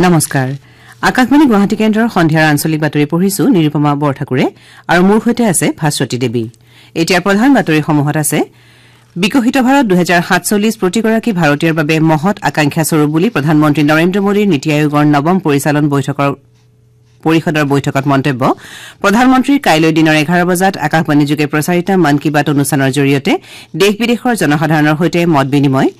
নমস্কাৰ আকাশবাণী গুৱাহাটী কেন্দ্ৰৰ সন্ধিয়াৰ আঞ্চলিক বাতৰি পঢ়িছো নিৰুপমা বৰঠাকুৰে আৰু মোৰ সৈতে আছে ভাস্বতী দেৱী এতিয়া প্ৰধান বাতৰিসমূহত আছে বিকশিত ভাৰত 2047 প্ৰতিগৰাকী ভাৰতীয়ৰ বাবে মহৎ আকাংক্ষা স্বৰূপ বুলি প্ৰধানমন্ত্ৰী নৰেন্দ্ৰ মোদীৰ নীতি আয়োগৰ নৱম পৰিষদৰ বৈঠকত মন্তব্য প্ৰধানমন্ত্ৰীৰ কাইলৈ দিনৰ 11 বজাত আকাশবাণীযোগে প্ৰচাৰিত মন কী বাত অনুষ্ঠানৰ জৰিয়তে দেশ বিদেশৰ জনসাধাৰণৰ সৈতে মত বিনিময়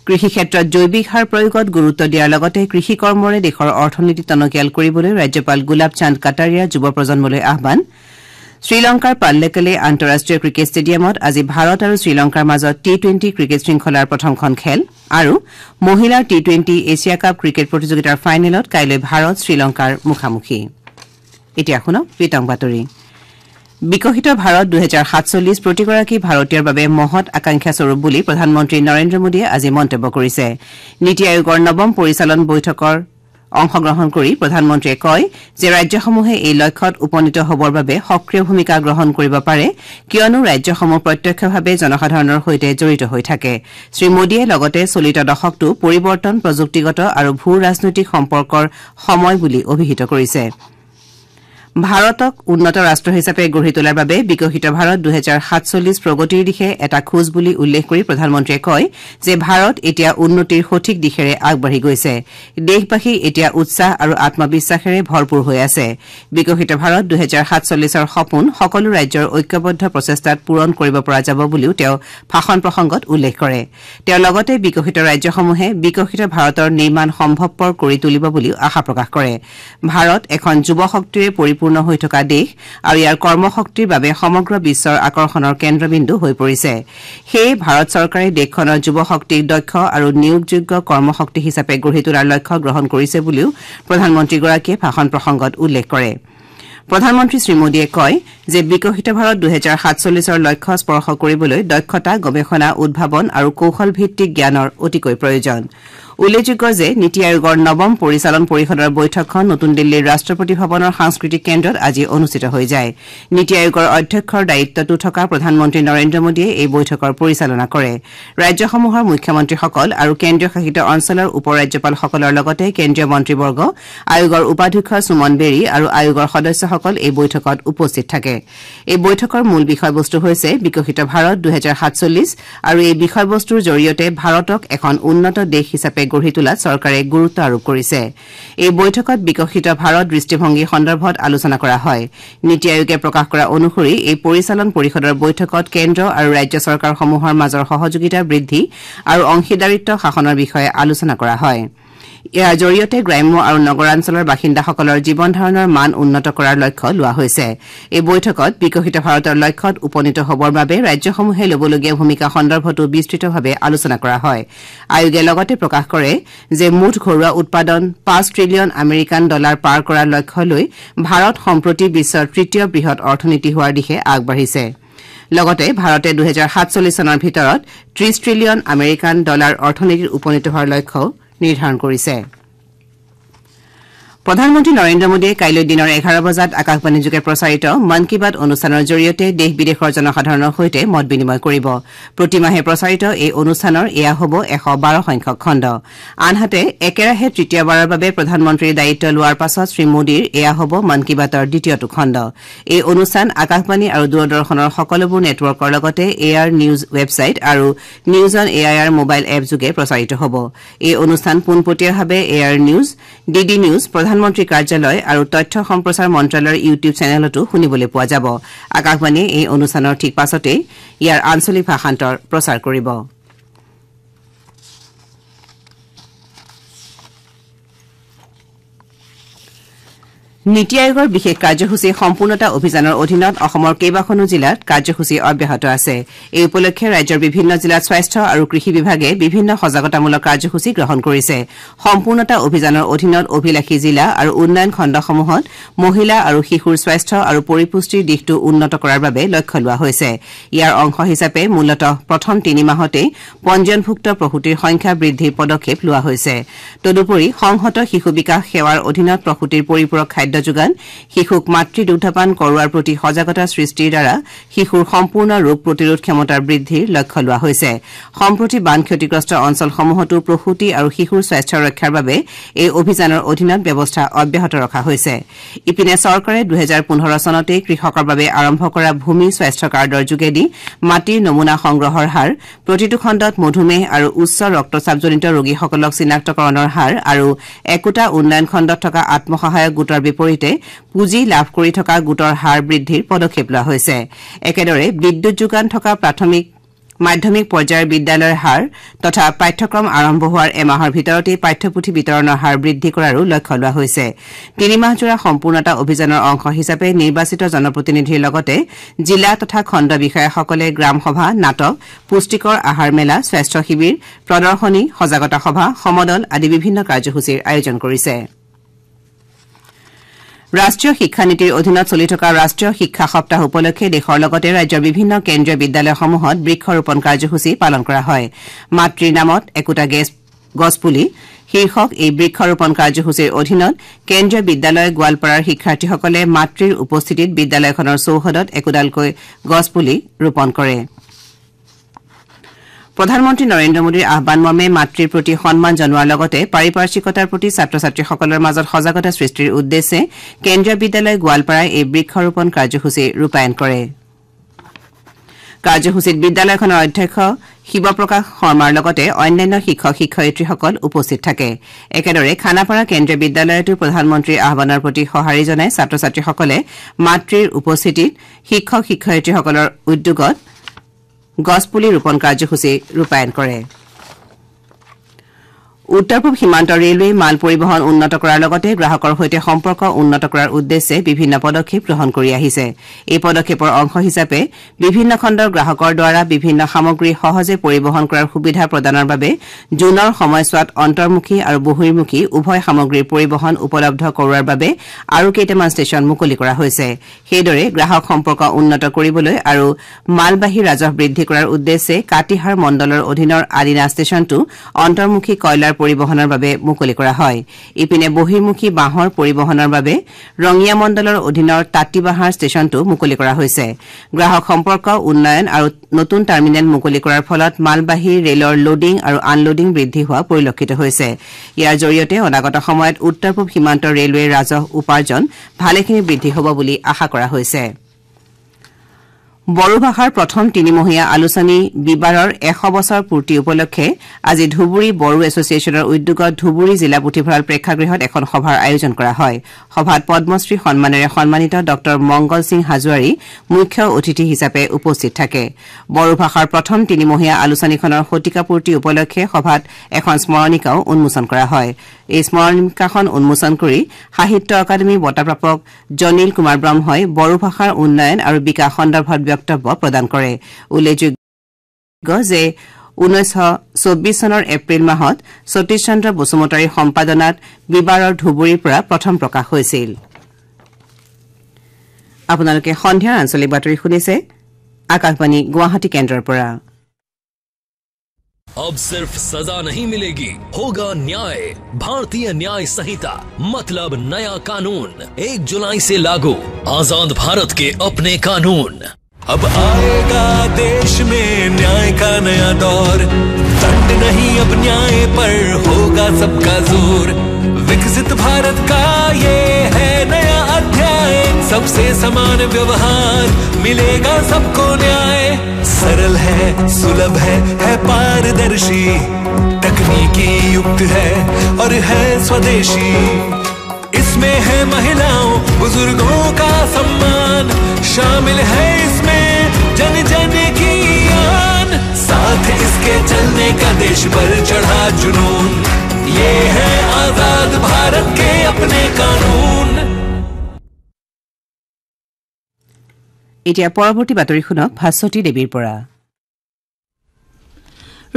কৃষি ক্ষেত্ৰত জৈৱিক সাৰ প্ৰয়োগত গুৰুত্ব দিয়াৰ লগতে কৃষি কৰ্মৰে দেশৰ অৰ্থনীতি টনকিয়াল কৰিবলৈ ৰাজ্যপাল গুলাব চান্দ কাটাৰিয়াৰ যুৱ প্ৰজন্মলৈ আহ্বান শ্ৰীলংকাৰ পাল্লেকলে আন্তঃৰাষ্ট্ৰীয় ক্ৰিকেট ষ্টেডিয়ামত আজি ভাৰত আৰু শ্ৰীলংকাৰ মাজত টি-20 ক্ৰিকেট শৃংখলাৰ প্ৰথমখন খেল আৰু মহিলাৰ টি-20 এছিয়া কাপ ক্ৰিকেট প্ৰতিযোগিতাৰ ফাইনেলত কাইলৈ ভাৰত শ্ৰীলংকাৰ মুখামুখি এতিয়া শুনক বিতং বাতৰি বিকশিত ভাৰত 2047 প্ৰতিগৰাকী ভাৰতীয়ৰ বাবে মহৎ আকাংক্ষা স্বৰূপ বুলি প্ৰধানমন্ত্ৰী নৰেন্দ্ৰ মোদীয়ে আজি মন্তব্য কৰিছে নীতি আয়োগৰ নৱম পৰিচালন বৈঠকৰ অংশগ্ৰহণ কৰি প্ৰধানমন্ত্ৰীয়ে কয় যে ৰাজ্যসমূহে এই লক্ষ্যত উপনীত হ'বৰ বাবে সক্ৰিয় ভূমিকা গ্ৰহণ কৰিব পাৰে কিয়নো ৰাজ্যসমূহ প্ৰত্যক্ষভাৱে জনসাধাৰণৰ সৈতে জড়িত হৈ থাকে শ্ৰীমোদীয়ে লগতে চলিত দশকটো পৰিৱৰ্তন প্ৰযুক্তিগত আৰু ভূ ৰাজনৈতিক সম্পৰ্কৰ সময় বুলি অভিহিত কৰিছে ভাৰতক উন্নত ৰাষ্ট্ৰ হিচাপে গঢ়ি তোলাৰ বাবে বিকশিত ভাৰত 2047 প্ৰগতিৰ দিশে এটা খোজ বুলি উল্লেখ কৰি প্ৰধানমন্ত্ৰীয়ে কয় যে ভাৰত এতিয়া উন্নতিৰ সঠিক দিশেৰে আগবাঢ়ি গৈছে দেশবাসী এতিয়া উৎসাহ আৰু আত্মবিশ্বাসেৰে ভৰপূৰ হৈ আছে বিকশিত ভাৰত 2047ৰ সপোন সকলো ৰাজ্যৰ ঐক্যবদ্ধ প্ৰচেষ্টাত পূৰণ কৰিব পৰা যাব বুলিও তেওঁ ভাষণ প্ৰসংগত উল্লেখ কৰে তেওঁ লগতে বিকশিত ৰাজ্যসমূহে বিকশিত ভাৰতৰ নিৰ্মাণ সম্ভৱপৰ কৰি তুলিব বুলিও আশা প্ৰকাশ কৰে ভাৰত এখন যুৱ শক্তিৰে পূৰ্ণ হৈ থকা দেশ আৰু ইয়াৰ কৰ্মশক্তিৰ বাবে সমগ্ৰ বিশ্বৰ আকৰ্ষণৰ কেন্দ্ৰবিন্দু হৈ পৰিছে সেই ভাৰত চৰকাৰে দেশখনৰ যুৱ শক্তিক দক্ষ আৰু নিয়োগযোগ্য কৰ্মশক্তি হিচাপে গঢ়ি তোলাৰ লক্ষ্য গ্ৰহণ কৰিছে বুলিও প্ৰধানমন্ত্ৰীগৰাকীয়ে ভাষণ প্ৰসংগত উল্লেখ কৰে প্ৰধানমন্ত্ৰী শ্ৰী মোদীয়ে কয় যে বিকশিত ভাৰত 2047ৰ লক্ষ্য স্পৰ্শ কৰিবলৈ দক্ষতা গৱেষণা উদ্ভাৱন আৰু কৌশল ভিত্তিক জ্ঞানৰ অতিকৈ প্ৰয়োজন উল্লেখযোগ্য যে নীতি আয়োগৰ নৱম পৰিচালন পৰিষদৰ বৈঠকখন নতুন দিল্লীৰ ৰাষ্ট্ৰপতি ভৱনৰ সাংস্কৃতিক কেন্দ্ৰত আজি অনুষ্ঠিত হৈ যায় নীতি আয়োগৰ অধ্যক্ষৰ দায়িত্বটো থকা প্ৰধানমন্ত্ৰী নৰেন্দ্ৰ মোদীয়ে এই বৈঠকৰ পৰিচালনা কৰে ৰাজ্যসমূহৰ মুখ্যমন্ত্ৰীসকল আৰু কেন্দ্ৰীয় শাসিত অঞ্চলৰ উপৰাজ্যপালসকলৰ লগতে কেন্দ্ৰীয় মন্ত্ৰীবৰ্গ আয়োগৰ উপাধ্যক্ষ সুমন বেৰী আৰু আয়োগৰ সদস্যসকল এই বৈঠকত উপস্থিত থাকে এই বৈঠকৰ মূল বিষয়বস্তু হৈছে বিকশিত ভাৰত 2047 আৰু এই বিষয়বস্তুৰ জৰিয়তে ভাৰতক এখন উন্নত দেশ হিচাপে গঢ়ি তোলাত চৰকাৰে গুৰুত্ব আৰোপ কৰিছে এই বৈঠকত বিকশিত ভাৰত দৃষ্টিভংগী সন্দৰ্ভত আলোচনা কৰা হয় নীতি আয়োগে প্ৰকাশ কৰা অনুসৰি এই পৰিচালন পৰিষদৰ বৈঠকত কেন্দ্ৰ আৰু ৰাজ্য চৰকাৰসমূহৰ মাজৰ সহযোগিতা বৃদ্ধি আৰু অংশীদাৰিত্ব শাসনৰ বিষয়ে আলোচনা কৰা হয় ইয়াৰ জৰিয়তে গ্ৰাম্য আৰু নগৰাঞ্চলৰ বাসিন্দাসকলৰ জীৱন ধাৰণৰ মান উন্নত কৰাৰ লক্ষ্য লোৱা হৈছে এই বৈঠকত বিকশিত ভাৰতৰ লক্ষ্যত উপনীত হ'বৰ বাবে ৰাজ্যসমূহে ল'বলগীয়া ভূমিকা সন্দৰ্ভতো বিস্তৃতভাৱে আলোচনা কৰা হয় আয়োগে লগতে প্ৰকাশ কৰে যে মুঠ ঘৰুৱা উৎপাদন 5 ট্ৰিলিয়ন আমেৰিকান ডলাৰ পাৰ কৰাৰ লক্ষ্য লৈ ভাৰত সম্প্ৰতি বিশ্বৰ তৃতীয় বৃহৎ অৰ্থনীতি হোৱাৰ দিশে আগবাঢ়িছে লগতে ভাৰতে 2047 চনৰ ভিতৰত 30 ট্ৰিলিয়ন আমেৰিকান ডলাৰ অৰ্থনীতিত উপনীত হোৱাৰ লক্ষ্য নিৰ্ধাৰণ কৰিছে প্ৰধানমন্ত্ৰী নৰেন্দ্ৰ মোদীয়ে কাইলৈ দিনৰ 11 বজাত আকাশবাণীযোগে প্ৰচাৰিত মন কী বাত অনুষ্ঠানৰ জৰিয়তে দেশ বিদেশৰ জনসাধাৰণৰ সৈতে মত বিনিময় কৰিব প্ৰতিমাহে প্ৰচাৰিত এই অনুষ্ঠানৰ এয়া হ'ব 112 সংখ্যক খণ্ড আনহাতে একেৰাহে তৃতীয়বাৰৰ বাবে প্ৰধানমন্ত্ৰীৰ দায়িত্ব লোৱাৰ পাছত শ্ৰী মোদীৰ এয়া হ'ব মন কী বাতৰ দ্বিতীয়টো খণ্ড এই অনুষ্ঠান আকাশবাণী আৰু দূৰদৰ্শনৰ সকলোবোৰ নেটৱৰ্কৰ লগতে এআৰ নিউজ ৱেবছাইট আৰু news on AIR mobile app যোগে প্ৰচাৰিত হ'ব এই অনুষ্ঠান পোনপটীয়াভাৱে এআৰ নিউজ ডিডি নিউজ প্ৰধানমন্ত্ৰী কাৰ্যালয় আৰু তথ্য সম্প্ৰচাৰ মন্ত্ৰালয়ৰ ইউটিউব চেনেলতো শুনিবলৈ পোৱা যাব আকাশবাণীয়ে এই অনুষ্ঠানৰ ঠিক পাছতে ইয়াৰ আঞ্চলিক ভাষান্তৰ প্ৰচাৰ কৰিব নীতি আয়োগৰ বিশেষ কাৰ্যসূচী সম্পূৰ্ণতা অভিযানৰ অধীনত অসমৰ কেইবাখনো জিলাত কাৰ্যসূচী অব্যাহত আছে এই উপলক্ষে ৰাজ্যৰ বিভিন্ন জিলাত স্বাস্থ্য আৰু কৃষি বিভাগে বিভিন্ন সজাগতামূলক কাৰ্যসূচী গ্ৰহণ কৰিছে সম্পূৰ্ণতা অভিযানৰ অধীনত অভিলাষী জিলা আৰু উন্নয়ন খণ্ডসমূহত মহিলা আৰু শিশুৰ স্বাস্থ্য আৰু পৰিপুষ্টিৰ দিশটো উন্নত কৰাৰ বাবে লক্ষ্য লোৱা হৈছে ইয়াৰ অংশ হিচাপে মূলতঃ প্ৰথম 3 মাহতে পঞ্জীয়নভুক্ত প্ৰসূতিৰ সংখ্যা বৃদ্ধিৰ পদক্ষেপ লোৱা হৈছে তদুপৰি সংহত শিশু বিকাশ সেৱাৰ অধীনত প্ৰসূতিৰ পৰিপূৰক খাদ্য খাদ্য যোগান শিশুক মাতৃ দুগ্ধপান কৰোৱাৰ প্ৰতি সজাগতা সৃষ্টিৰ দ্বাৰা শিশুৰ সম্পূৰ্ণ ৰোগ প্ৰতিৰোধ ক্ষমতাৰ বৃদ্ধিৰ লক্ষ্য লোৱা হৈছে সম্প্ৰতি বান ক্ষতিগ্ৰস্ত অঞ্চলসমূহতো প্ৰসূতি আৰু শিশুৰ স্বাস্থ্য ৰক্ষাৰ বাবে এই অভিযানৰ অধীনত ব্যৱস্থা অব্যাহত ৰখা হৈছে ইপিনে চৰকাৰে 2015 চনতে কৃষকৰ বাবে আৰম্ভ কৰা ভূমি স্বাস্থ্য কাৰ্ডৰ যোগেদি মাটিৰ নমুনা সংগ্ৰহৰ হাৰ প্ৰতিটো খণ্ডত মধুমেহ আৰু উচ্চ ৰক্তচাপজনিত ৰোগীসকলক চিনাক্তকৰণৰ হাৰ আৰু একোটা উন্নয়ন খণ্ডত থকা আত্মসহায়ক গোটৰ বিপৰীতে পুঁজি লাভ কৰি থকা গোটৰ হাৰ বৃদ্ধিৰ পদক্ষেপ লোৱা হৈছে একেদৰে বিদ্যুৎ যোগান থকা প্ৰাথমিক মাধ্যমিক পৰ্যায়ৰ বিদ্যালয়ৰ হাৰ তথা পাঠ্যক্ৰম আৰম্ভ হোৱাৰ এমাহৰ ভিতৰতে পাঠ্যপুথি বিতৰণৰ হাৰ বৃদ্ধি কৰাৰো লক্ষ্য লোৱা হৈছে 3 মাহজোৰা সম্পূৰ্ণতা অভিযানৰ অংশ হিচাপে নিৰ্বাচিত জনপ্ৰতিনিধিৰ লগতে জিলা তথা খণ্ড বিষয়াসকলে গ্ৰাম সভা নাটক পুষ্টিকৰ আহাৰ মেলা স্বাস্থ্য শিবিৰ প্ৰদৰ্শনী সজাগতা সভা সমদল আদি বিভিন্ন কাৰ্যসূচীৰ আয়োজন কৰিছে ৰাষ্ট্ৰীয় শিক্ষা নীতিৰ অধীনত চলি থকা ৰাষ্ট্ৰীয় শিক্ষা সপ্তাহ উপলক্ষে দেশৰ লগতে ৰাজ্যৰ বিভিন্ন কেন্দ্ৰীয় বিদ্যালয়সমূহত বৃক্ষৰোপণ কাৰ্যসূচী পালন কৰা হয় মাতৃৰ নামত একোটা গছপুলি শীৰ্ষক এই বৃক্ষৰোপণ কাৰ্যসূচীৰ অধীনত কেন্দ্ৰীয় বিদ্যালয় গোৱালপাৰাৰ শিক্ষাৰ্থীসকলে মাতৃৰ উপস্থিতিত বিদ্যালয়খনৰ চৌহদত একোডালকৈ গছপুলি ৰোপণ কৰে প্ৰধানমন্ত্ৰী নৰেন্দ্ৰ মোদীৰ আহ্বান মৰ্মে মাতৃৰ প্ৰতি সন্মান জনোৱাৰ লগতে পাৰিপাৰ্শ্বিকতাৰ প্ৰতি ছাত্ৰ ছাত্ৰীসকলৰ মাজত সজাগতা সৃষ্টিৰ উদ্দেশ্যে কেন্দ্ৰীয় বিদ্যালয় গোৱালপাৰাই এই বৃক্ষৰোপণ কাৰ্যসূচী ৰূপায়ণ কৰে কাৰ্যসূচীত বিদ্যালয়খনৰ অধ্যক্ষ শিৱপ্ৰকাশ শৰ্মাৰ লগতে অন্যান্য শিক্ষক শিক্ষয়িত্ৰীসকল উপস্থিত থাকে একেদৰে খানাপাৰা কেন্দ্ৰীয় বিদ্যালয়তো প্ৰধানমন্ত্ৰীৰ আহ্বানৰ প্ৰতি সঁহাৰি জনাই ছাত্ৰ ছাত্ৰীসকলে মাতৃৰ উপস্থিতিত শিক্ষক শিক্ষয়িত্ৰীসকলৰ উদ্যোগত গছপুলি ৰোপণ কাৰ্যসূচী ৰূপায়ণ কৰে উত্তৰ পূব সীমান্ত ৰেলৱে মাল পৰিবহণ উন্নত কৰাৰ লগতে গ্ৰাহকৰ সৈতে সম্পৰ্ক উন্নত কৰাৰ উদ্দেশ্যে বিভিন্ন পদক্ষেপ গ্ৰহণ কৰি আহিছে এই পদক্ষেপৰ অংশ হিচাপে বিভিন্ন খণ্ডৰ গ্ৰাহকৰ দ্বাৰা বিভিন্ন সামগ্ৰী সহজে পৰিবহণ কৰাৰ সুবিধা প্ৰদানৰ বাবে জুনৰ সময়ছোৱাত অন্তৰ্মুখী আৰু বহিৰ্মুখী উভয় সামগ্ৰীৰ পৰিবহণ উপলব্ধ কৰোৱাৰ বাবে আৰু কেইটামান ষ্টেচন মুকলি কৰা হৈছে সেইদৰে গ্ৰাহক সম্পৰ্ক উন্নত কৰিবলৈ আৰু মালবাহী ৰাজহ বৃদ্ধি কৰাৰ উদ্দেশ্যে কাটিহাৰ মণ্ডলৰ অধীনৰ আদিনা ষ্টেচনটো অন্তৰ্মুখী কয়লাৰ পৰিবহণৰ বাবে মুকলি কৰা হয় ইপিনে বহিৰ্মুখী বাহৰ পৰিবহণৰ বাবে ৰঙিয়া মণ্ডলৰ অধীনৰ তাঁতিবাহাৰ ষ্টেচনটো মুকলি কৰা হৈছে গ্ৰাহক সম্পৰ্ক উন্নয়ন আৰু নতুন টাৰ্মিনেল মুকলি কৰাৰ ফলত মালবাহী ৰেলৰ লোডিং আৰু আনলোডিং বৃদ্ধি হোৱা পৰিলক্ষিত হৈছে ইয়াৰ জৰিয়তে অনাগত সময়ত উত্তৰ পূব সীমান্ত ৰেলৱেৰ ৰাজহ উপাৰ্জন ভালেখিনি বৃদ্ধি হ'ব বুলি আশা কৰা হৈছে বড়ো ভাষাৰ প্ৰথম তিনিমহীয়া আলোচনী বিবাৰৰ 100 বছৰ পূৰ্তি উপলক্ষে আজি ধুবুৰী বড়ো এছচিয়েশ্যনৰ উদ্যোগত ধুবুৰী জিলা পুথিভঁৰাল প্ৰেক্ষাগৃহত এখন সভাৰ আয়োজন কৰা হয় সভাত পদ্মশ্ৰী সন্মানেৰে সন্মানিত ডক্টৰ মংগল সিং হাজোৱাৰী মুখ্য অতিথি হিচাপে উপস্থিত থাকে বড়ো ভাষাৰ প্ৰথম তিনিমহীয়া আলোচনীখনৰ শতিকা পূৰ্তি উপলক্ষে সভাত এখন স্মৰণিকাও উন্মোচন কৰা হয় এই স্মৰণিকাখন উন্মোচন কৰি সাহিত্য একাডেমী বঁটাপ্ৰাপক জনিল কুমাৰ ব্ৰহ্মই বড়ো ভাষাৰ উন্নয়ন আৰু বিকাশ সন্দৰ্ভত বক্তব্য প্ৰদান কৰে উল্লেখযোগ্য যে 1924 চনৰ এপ্ৰিল মাহত সতীশ চন্দ্ৰ বসুমতাৰীৰ সম্পাদনাত বিবাৰৰ ধুবুৰীৰ পৰা প্ৰথম প্ৰকাশ হৈছিল আপোনালোকে সন্ধিয়াৰ আঞ্চলিক বাতৰি শুনিছে আকাশবাণী গুৱাহাটী কেন্দ্ৰৰ পৰা अब सिर्फ सजा नहीं मिलेगी होगा न्याय भारतीय न्याय संहिता मतलब नया कानून 1 जुलाई से लागू आजाद भारत के अपने कानून अब आएगा देश में न्याय का नया दौर दंड नहीं अब न्याय पर होगा सबका जोर विकसित भारत का ये है नया अध्याय सबसे समान व्यवहार मिलेगा सबको न्याय सरल है सुलभ है पारदर्शी तकनीकी युक्त है और है स्वदेशी इसमें है महिलाओं बुजुर्गों का सम्मान शामिल है इसमें जन जन की आन साथ इसके चलने का देश पर चढ़ा जुनून ये है आजाद भारत के अपने कानून এতিয়া পৰৱৰ্তী বাতৰি শুনক ভাস্বতী দেৱীৰ পৰা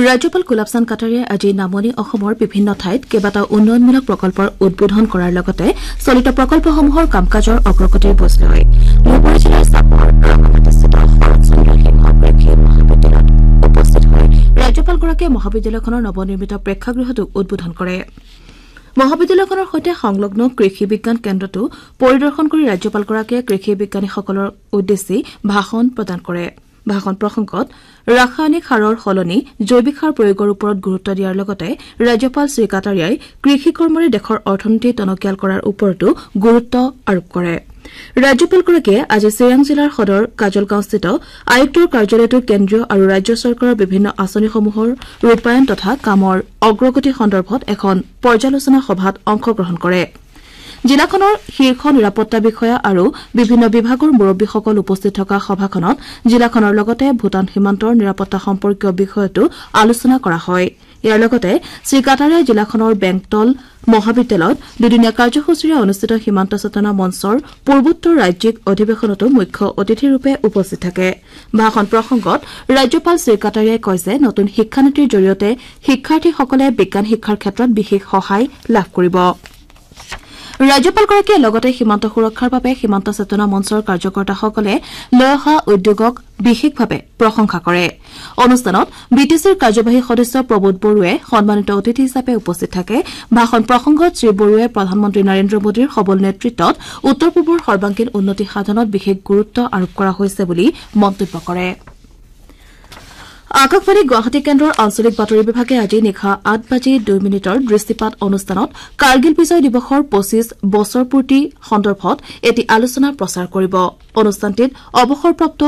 ৰাজ্যপাল কুলপচান কাটাৰিয়াই আজি নামনি অসমৰ বিভিন্ন ঠাইত কেইবাটাও উন্নয়নমূলক প্ৰকল্পৰ উদ্বোধন কৰাৰ লগতে চলিত প্ৰকল্পসমূহৰ কাম কাজৰ অগ্ৰগতিৰ বুজ লয় ধুবুৰী জিলাৰ চাপৰ ৰঙামাটিস্থিত শৰৎচন্দ্ৰ সিংহ প্ৰেক্ষাগৃহ মহাবিদ্যালয়ত উপস্থিত হৈ ৰাজ্যপালগৰাকীয়ে মহাবিদ্যালয়খনৰ নৱনিৰ্মিত প্ৰেক্ষাগৃহটো উদ্বোধন কৰে মহাবিদ্যালয়খনৰ সৈতে সংলগ্ন কৃষি বিজ্ঞান কেন্দ্ৰটো পৰিদৰ্শন কৰি ৰাজ্যপালগৰাকীয়ে কৃষি বিজ্ঞানীসকলৰ উদ্দেশ্যি ভাষণ প্ৰদান কৰে ভাষণ প্ৰসংগত ৰাসায়নিক সাৰৰ সলনি জৈৱিক সাৰ প্ৰয়োগৰ ওপৰত গুৰুত্ব দিয়াৰ লগতে ৰাজ্যপাল শ্ৰী কাটাৰিয়াই কৃষি কৰ্মৰে দেশৰ অৰ্থনীতি টনকিয়াল কৰাৰ ওপৰতো গুৰুত্ব আৰোপ কৰে ৰাজ্যপালগৰাকীয়ে আজি চিৰাং জিলাৰ সদৰ কাজলগাঁওস্থিত আয়ুক্তৰ কাৰ্যালয়টোত কেন্দ্ৰীয় আৰু ৰাজ্য চৰকাৰৰ বিভিন্ন আঁচনিসমূহৰ ৰূপায়ণ তথা কামৰ অগ্ৰগতি সন্দৰ্ভত এখন পৰ্যালোচনা সভাত অংশগ্ৰহণ কৰে জিলাখনৰ শীৰ্ষ নিৰাপত্তা বিষয়া আৰু বিভিন্ন বিভাগৰ মুৰব্বীসকল উপস্থিত থকা সভাখনত জিলাখনৰ লগতে ভূটান সীমান্তৰ নিৰাপত্তা সম্পৰ্কীয় বিষয়টো আলোচনা কৰা হয় ইয়াৰ লগতে শ্ৰী কাটাৰিয়াই জিলাখনৰ বেংটল মহাবিদ্যালয়ত দুদিনীয়া কাৰ্যসূচীৰে অনুষ্ঠিত সীমান্ত চেতনা মঞ্চৰ পূৰ্বোত্তৰ ৰাজ্যিক অধিৱেশনতো মুখ্য অতিথিৰূপে উপস্থিত থাকে ভাষণ প্ৰসংগত ৰাজ্যপাল শ্ৰী কাটাৰিয়াই কয় যে নতুন শিক্ষানীতিৰ জৰিয়তে শিক্ষাৰ্থীসকলে বিজ্ঞান শিক্ষাৰ ক্ষেত্ৰত বিশেষ সহায় লাভ কৰিব ৰাজ্যপালগৰাকীয়ে লগতে সীমান্ত সুৰক্ষাৰ বাবে সীমান্ত চেতনা মঞ্চৰ কাৰ্যকৰ্তাসকলে লৈ অহা উদ্যোগক বিশেষভাৱে প্ৰশংসা কৰে অনুষ্ঠানত বিটিচিৰ কাৰ্যবাহী সদস্য প্ৰবোধ বড়োৱে সন্মানিত অতিথি হিচাপে উপস্থিত থাকে ভাষণ প্ৰসংগত শ্ৰী বড়োৱে প্ৰধানমন্ত্ৰী নৰেন্দ্ৰ মোদীৰ সবল নেতৃত্বত উত্তৰ পূবৰ সৰ্বাংগীন উন্নতি সাধনত বিশেষ গুৰুত্ব আৰোপ কৰা হৈছে বুলি মন্তব্য কৰে আকাশবাণী গুৱাহাটী কেন্দ্ৰৰ আঞ্চলিক বাতৰি বিভাগে আজি নিশা 8:02 দৃষ্টিপাত অনুষ্ঠানত কাৰ্গিল বিজয় দিৱসৰ 25 বছৰ পূৰ্তি সন্দৰ্ভত এটি আলোচনা প্ৰচাৰ কৰিব অনুষ্ঠানটিত অৱসৰপ্ৰাপ্ত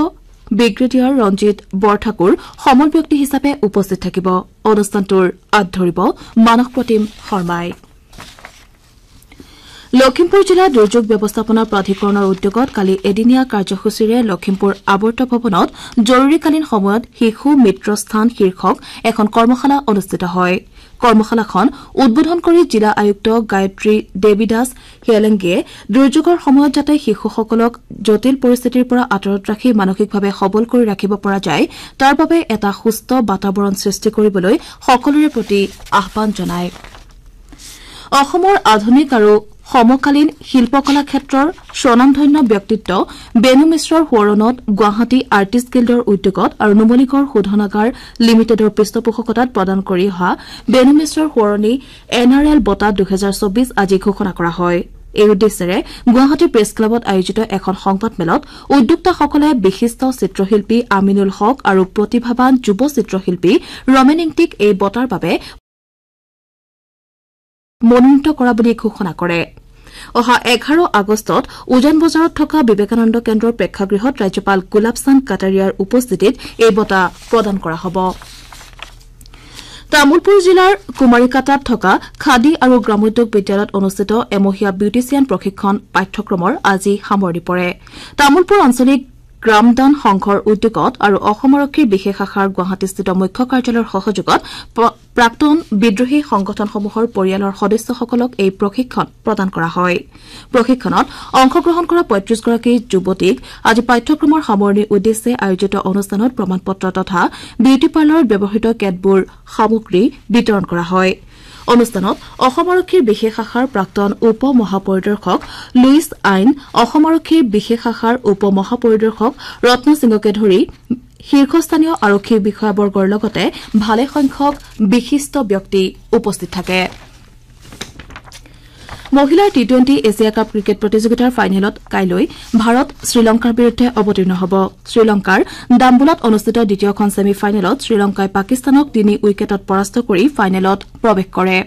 ব্ৰিগেডিয়াৰ ৰঞ্জিত বৰঠাকুৰ সমল ব্যক্তি হিচাপে উপস্থিত থাকিব অনুষ্ঠানটোৰ আঁত ধৰিব মানস প্ৰতিম শৰ্মাই লখিমপুৰ জিলা দুৰ্যোগ ব্যৱস্থাপনা প্ৰাধিকৰণৰ উদ্যোগত কালি এদিনীয়া কাৰ্যসূচীৰে লখিমপুৰ আৱৰ্ত ভৱনত জৰুৰীকালীন সময়ত শিশু মিত্ৰ স্থান শীৰ্ষক এখন কৰ্মশালা অনুষ্ঠিত হয় কৰ্মশালাখন উদ্বোধন কৰি জিলা আয়ুক্ত গায়ত্ৰী দেৱীদাস হেলেংগিয়ে দুৰ্যোগৰ সময়ত যাতে শিশুসকলক জটিল পৰিস্থিতিৰ পৰা আঁতৰত ৰাখি মানসিকভাৱে সবল কৰি ৰাখিব পৰা যায় তাৰ বাবে এটা সুস্থ বাতাবৰণ সৃষ্টি কৰিবলৈ সকলোৰে প্ৰতি আহ্বান জনায় অসমৰ আধুনিক আৰু সমকালীন শিল্পকলা ক্ষেত্ৰৰ স্বনামধন্য ব্যক্তিত্ব বেনু মিশ্ৰৰ সোঁৱৰণত গুৱাহাটী আৰ্টিষ্ট গিল্ডৰ উদ্যোগত আৰু নুমলীগড় শোধনাগাৰ লিমিটেডৰ পৃষ্ঠপোষকতাত প্ৰদান কৰি অহা বেনু মিশ্ৰৰ সোঁৱৰণী NRL বঁটা 2024 আজি ঘোষণা কৰা হয় এই উদ্দেশ্যেৰে গুৱাহাটী প্ৰেছ ক্লাবত আয়োজিত এখন সংবাদমেলত উদ্যোক্তাসকলে বিশিষ্ট চিত্ৰশিল্পী আমিনুল হক আৰু প্ৰতিভাৱান যুৱ চিত্ৰশিল্পী ৰমেন ইংটিক এই বঁটাৰ বাবে মনোনীত কৰা বুলি ঘোষণা কৰে অহা 11 আগষ্টত উজান বজাৰত থকা বিবেকানন্দ কেন্দ্ৰৰ প্ৰেক্ষাগৃহত ৰাজ্যপাল গুলাব চান্দ কাটাৰিয়াৰ উপস্থিতিত এই বঁটা প্ৰদান কৰা হ'ব তামুলপুৰ জিলাৰ কুমাৰীকাটাত থকা খাদী আৰু গ্ৰামোদ্যোগ বিদ্যালয়ত অনুষ্ঠিত এমহীয়া বিউটিচিয়ান প্ৰশিক্ষণ পাঠ্যক্ৰমৰ আজি সামৰণি পৰে তামুলপুৰ আঞ্চলিক গ্ৰামদান সংঘৰ উদ্যোগত আৰু অসম আৰক্ষীৰ বিশেষ শাখাৰ গুৱাহাটীস্থিত মুখ্য কাৰ্যালয়ৰ সহযোগত প্ৰাক্তন বিদ্ৰোহী সংগঠনসমূহৰ পৰিয়ালৰ সদস্যসকলক এই প্ৰশিক্ষণ প্ৰদান কৰা হয় প্ৰশিক্ষণত অংশগ্ৰহণ কৰা ৩৫ গৰাকী যুৱতীক আজি পাঠ্যক্ৰমৰ সামৰণিৰ উদ্দেশ্যে আয়োজিত অনুষ্ঠানত প্ৰমাণপত্ৰ তথা বিউটি পাৰ্লাৰত ব্যৱহৃত কেতবোৰ সামগ্ৰী বিতৰণ কৰা হয় অনুষ্ঠানত অসম আৰক্ষীৰ বিশেষ শাখাৰ প্ৰাক্তন উপ মহাপৰিদৰ্শক লুইচ আইন অসম আৰক্ষীৰ বিশেষ শাখাৰ উপ মহাপৰিদৰ্শক ৰত্ন সিঙকে ধৰি শীৰ্ষস্থানীয় আৰক্ষী বিষয়াবৰ্গৰ লগতে ভালেসংখ্যক বিশিষ্ট ব্যক্তি উপস্থিত থাকে মহিলাৰ টি20 এছিয়া কাপ ক্ৰিকেট প্ৰতিযোগিতাৰ ফাইনেলত কাইলৈ ভাৰত শ্ৰীলংকাৰ বিৰুদ্ধে অৱতীৰ্ণ হ'ব শ্ৰীলংকাৰ ডাম্বুলত অনুষ্ঠিত দ্বিতীয়খন ছেমি ফাইনেলত শ্ৰীলংকাই পাকিস্তানক 3 উইকেটত পৰাস্ত কৰি ফাইনেলত প্ৰৱেশ কৰে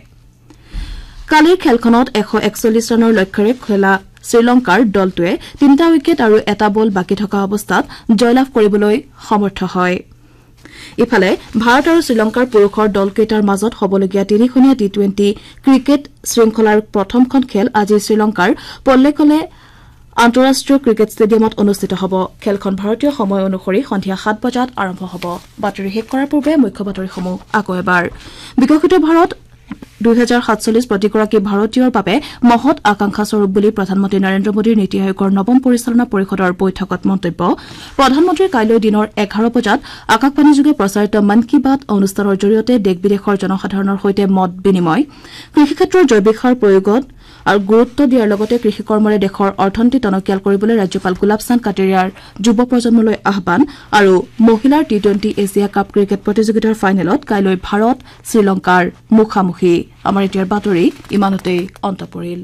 কালিৰ খেলখনত 141 ৰানৰ লক্ষ্যৰে খেলা শ্ৰীলংকাৰ দলটোৱে 3টা উইকেট আৰু এটা বল বাকি থকা অৱস্থাত জয়লাভ কৰিবলৈ সমৰ্থ হয় ইফালে ভাৰত আৰু শ্ৰীলংকাৰ পুৰুষৰ দলকেইটাৰ মাজত হবলগীয়া 3খনীয়া টি20 ক্ৰিকেট শৃংখলাৰ প্ৰথমখন খেল আজি শ্ৰীলংকাৰ পল্লেকলে আন্তঃৰাষ্ট্ৰীয় ক্ৰিকেট ষ্টেডিয়ামত অনুষ্ঠিত হ'ব খেলখন ভাৰতীয় সময় অনুসৰি সন্ধিয়া 7 বজাত আৰম্ভ হ'ব বাতৰি শেষ কৰাৰ পূৰ্বে মুখ্য বাতৰিসমূহ আকৌ এবাৰ বিকশিত ভাৰত 2047 প্ৰতিগৰাকী ভাৰতীয়ৰ বাবে মহৎ আকাংক্ষা স্বৰূপ বুলি প্ৰধানমন্ত্ৰী নৰেন্দ্ৰ মোদীৰ নীতি আয়োগৰ নৱম পৰিচালনা পৰিষদৰ বৈঠকত মন্তব্য প্ৰধানমন্ত্ৰীৰ কাইলৈ দিনৰ 11 বজাত আকাশবাণীযোগে প্ৰচাৰিত মন কী বাত অনুষ্ঠানৰ জৰিয়তে দেশ বিদেশৰ জনসাধাৰণৰ সৈতে মত বিনিময় কৃষি ক্ষেত্ৰৰ জৈৱিক সাৰ প্ৰয়োগত আৰু গুৰুত্ব দিয়াৰ লগতে কৃষি কৰ্মৰে দেশৰ অৰ্থনীতি টনকিয়াল কৰিবলৈ ৰাজ্যপাল গুলাব চান্দ কাটাৰিয়াৰ যুৱ প্ৰজন্মলৈ আহ্বান আৰু মহিলাৰ টি-20 এছিয়া কাপ ক্ৰিকেট প্ৰতিযোগিতাৰ ফাইনেলত কাইলৈ ভাৰত শ্ৰীলংকাৰ মুখামুখি আমাৰ এতিয়াৰ বাতৰি ইমানতেই অন্ত পৰিল।